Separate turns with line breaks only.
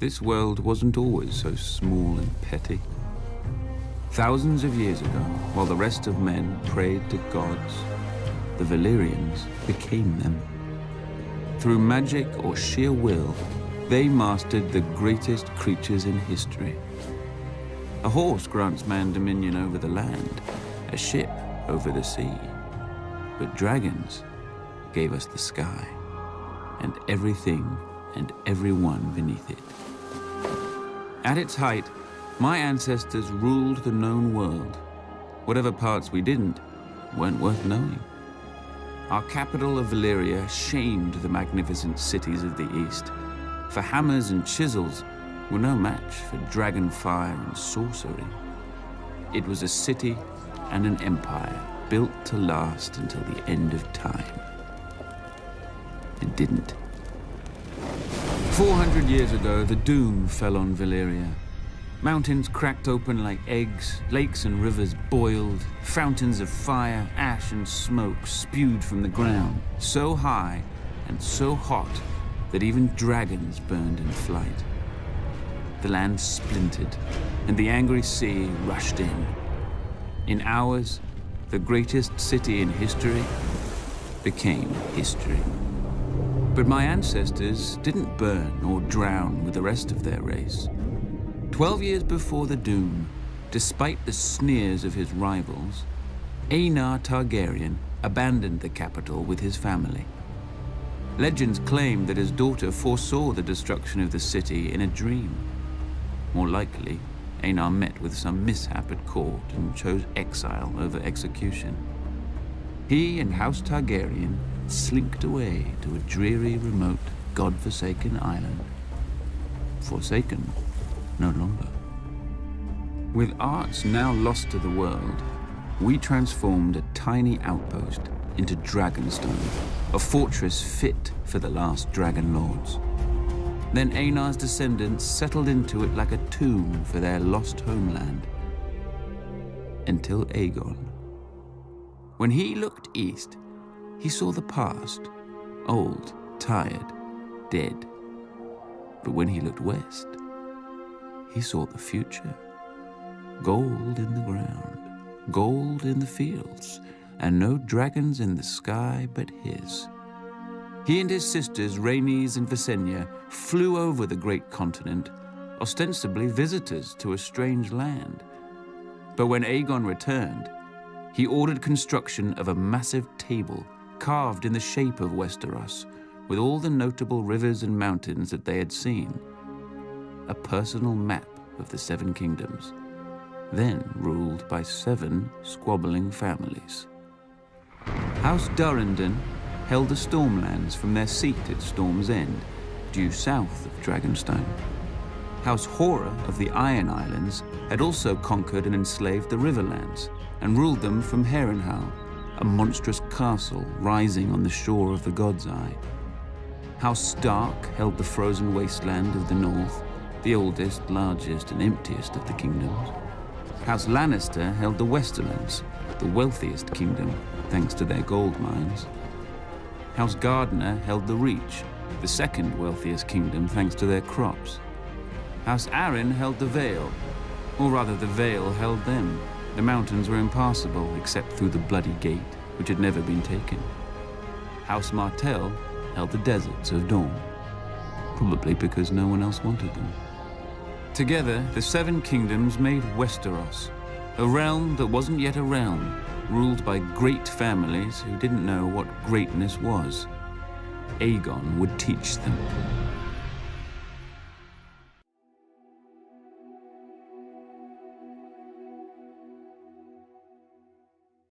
This world wasn't always so small and petty. Thousands of years ago, while the rest of men prayed to gods, the Valyrians became them. Through magic or sheer will, they mastered the greatest creatures in history. A horse grants man dominion over the land, a ship over the sea. But dragons gave us the sky, and everything and everyone beneath it. At its height, my ancestors ruled the known world. Whatever parts we didn't weren't worth knowing. Our capital of Valyria shamed the magnificent cities of the east, for hammers and chisels were no match for dragon fire and sorcery. It was a city and an empire built to last until the end of time. It didn't. 400 years ago, the doom fell on Valyria. Mountains cracked open like eggs, lakes and rivers boiled, fountains of fire, ash and smoke spewed from the ground, so high and so hot that even dragons burned in flight. The land splintered, and the angry sea rushed in. In hours, the greatest city in history became history. But my ancestors didn't burn or drown with the rest of their race. 12 years before the doom, despite the sneers of his rivals, Aenar Targaryen abandoned the capital with his family. Legends claim that his daughter foresaw the destruction of the city in a dream. More likely, Aenar met with some mishap at court and chose exile over execution. He and House Targaryen slinked away to a dreary, remote, god-forsaken island. Forsaken no longer. With arts now lost to the world, we transformed a tiny outpost into Dragonstone, a fortress fit for the last dragon lords. Then Aenar's descendants settled into it like a tomb for their lost homeland. Until Aegon. When he looked east, he saw the past, old, tired, dead. But when he looked west, he saw the future. Gold in the ground, gold in the fields, and no dragons in the sky but his. He and his sisters, Rhaenys and Visenya, flew over the great continent, ostensibly visitors to a strange land. But when Aegon returned, he ordered construction of a massive table carved in the shape of Westeros, with all the notable rivers and mountains that they had seen. A personal map of the Seven Kingdoms, then ruled by 7 squabbling families. House Durrandon held the Stormlands from their seat at Storm's End, due south of Dragonstone. House Horror of the Iron Islands had also conquered and enslaved the Riverlands, and ruled them from Harrenhal, a monstrous castle rising on the shore of the God's Eye. House Stark held the frozen wasteland of the north, the oldest, largest, and emptiest of the kingdoms. House Lannister held the Westerlands, the wealthiest kingdom, thanks to their gold mines. House Gardner held the Reach, the second wealthiest kingdom, thanks to their crops. House Arryn held the Vale, or rather the Vale held them. The mountains were impassable except through the Bloody Gate, which had never been taken. House Martell held the deserts of Dorne, probably because no one else wanted them. Together, the 7 kingdoms made Westeros, a realm that wasn't yet a realm, ruled by great families who didn't know what greatness was. Aegon would teach them.